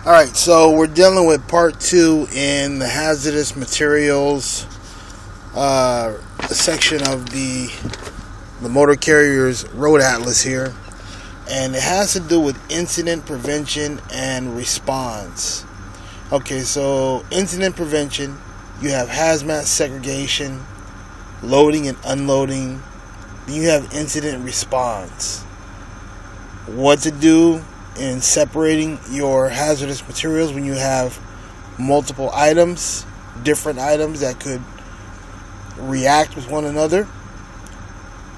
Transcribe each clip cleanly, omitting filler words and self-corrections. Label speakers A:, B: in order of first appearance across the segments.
A: Alright, so we're dealing with part 2 in the hazardous materials section of the motor carrier's road atlas here. And it has to do with incident prevention and response. Okay, so incident prevention, you have hazmat segregation, loading and unloading. Then you have incident response. What to do in separating your hazardous materials when you have multiple items, different items that could react with one another,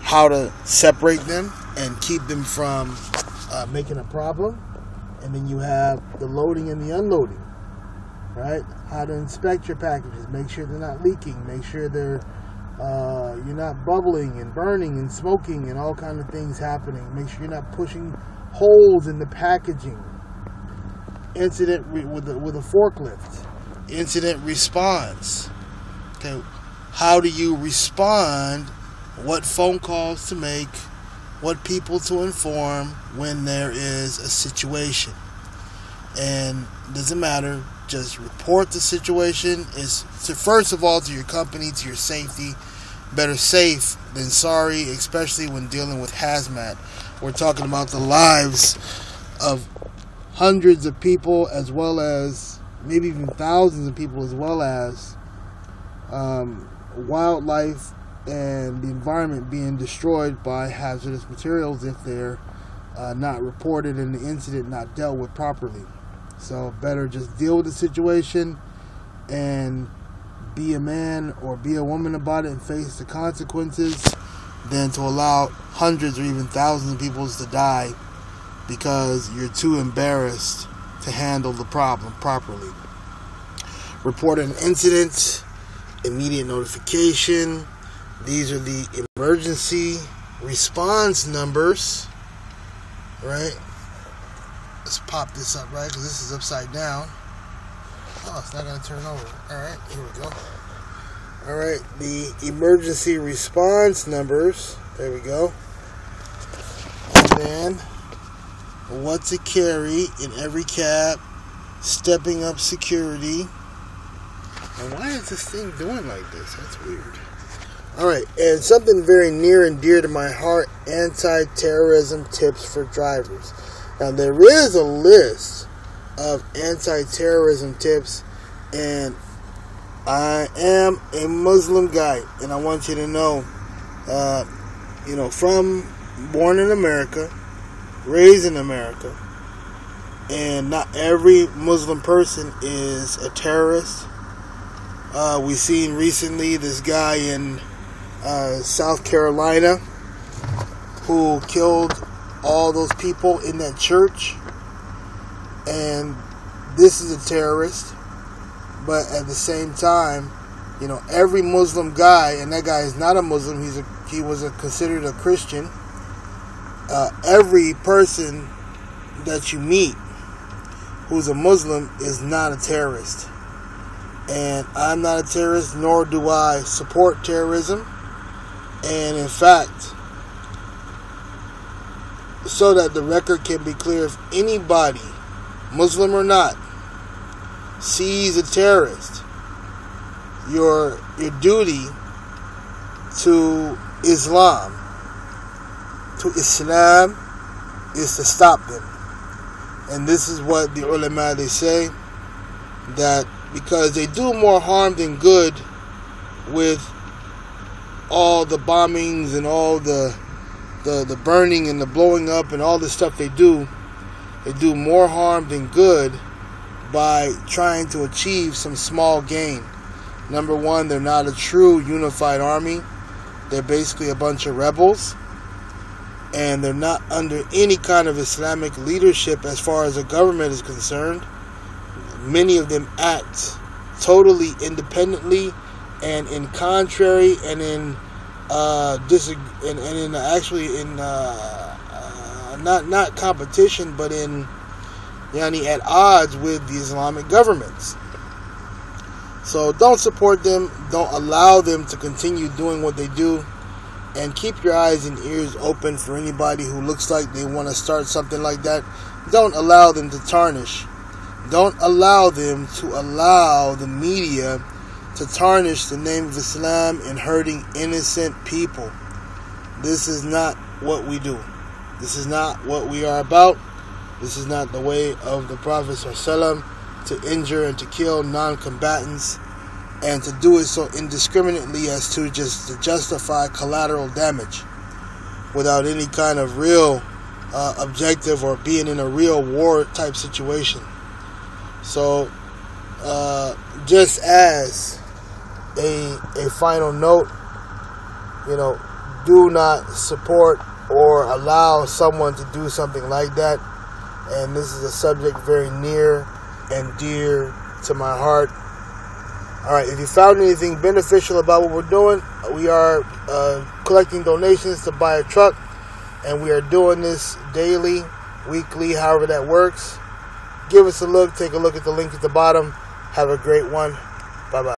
A: how to separate them and keep them from making a problem. And then you have the loading and the unloading, right? How to inspect your packages, make sure they're not leaking, make sure they're you're not bubbling and burning and smoking and all kind of things happening. Make sure you're not pushing holes in the packaging. Incident with a forklift. Incident response. Okay, how do you respond? What phone calls to make? What people to inform when there is a situation? And it doesn't matter. Just report the situation. Is to first of all to your company, to your safety. Better safe than sorry, especially when dealing with hazmat. We're talking about the lives of hundreds of people, as well as maybe even thousands of people, as well as wildlife and the environment being destroyed by hazardous materials if they're not reported and the incident not dealt with properly. So better just deal with the situation and be a man or be a woman about it and face the consequences than to allow hundreds or even thousands of people to die because you're too embarrassed to handle the problem properly. Report an incident, immediate notification. These are the emergency response numbers, right? Let's pop this up, right? Because this is upside down. Oh, it's not going to turn over. Alright, here we go. Alright, the emergency response numbers. There we go. And then, what to carry in every cab. Stepping up security. And why is this thing doing like this? That's weird. Alright, and something very near and dear to my heart. Anti-terrorism tips for drivers. Now, there is a list of anti-terrorism tips, and I am a Muslim guy, and I want you to know, born in America, raised in America, and not every Muslim person is a terrorist. We've seen recently this guy in South Carolina who killed all those people in that church. And this is a terrorist, but at the same time, every Muslim guy, and that guy is not a Muslim, he was considered a Christian. Every person that you meet who's a Muslim is not a terrorist. And I'm not a terrorist, nor do I support terrorism. And in fact, so that the record can be clear, if anybody, Muslim or not, sees a terrorist, your duty to Islam is to stop them. And this is what the ulama, they say, that because they do more harm than good with all the bombings and all the burning and the blowing up and all the stuff they do more harm than good by trying to achieve some small gain. Number one, they're not a true unified army. They're basically a bunch of rebels, and they're not under any kind of Islamic leadership as far as the government is concerned. Many of them act totally independently and in contrary and in not competition, but at odds with the Islamic governments. So don't support them. Don't allow them to continue doing what they do. And keep your eyes and ears open for anybody who looks like they want to start something like that. Don't allow them to tarnish Don't allow them to allow the media to tarnish the name of Islam in hurting innocent people. This is not what we do. This is not what we are about. This is not the way of the Prophet ﷺ to injure and to kill non-combatants, and to do it so indiscriminately as to justify collateral damage without any kind of real objective or being in a real war type situation. So just as a final note, do not support or allow someone to do something like that. And this is a subject very near and dear to my heart. Alright, if you found anything beneficial about what we're doing, we are collecting donations to buy a truck, and we are doing this daily, weekly, however that works. Give us a look, take a look at the link at the bottom. Have a great one. Bye-bye.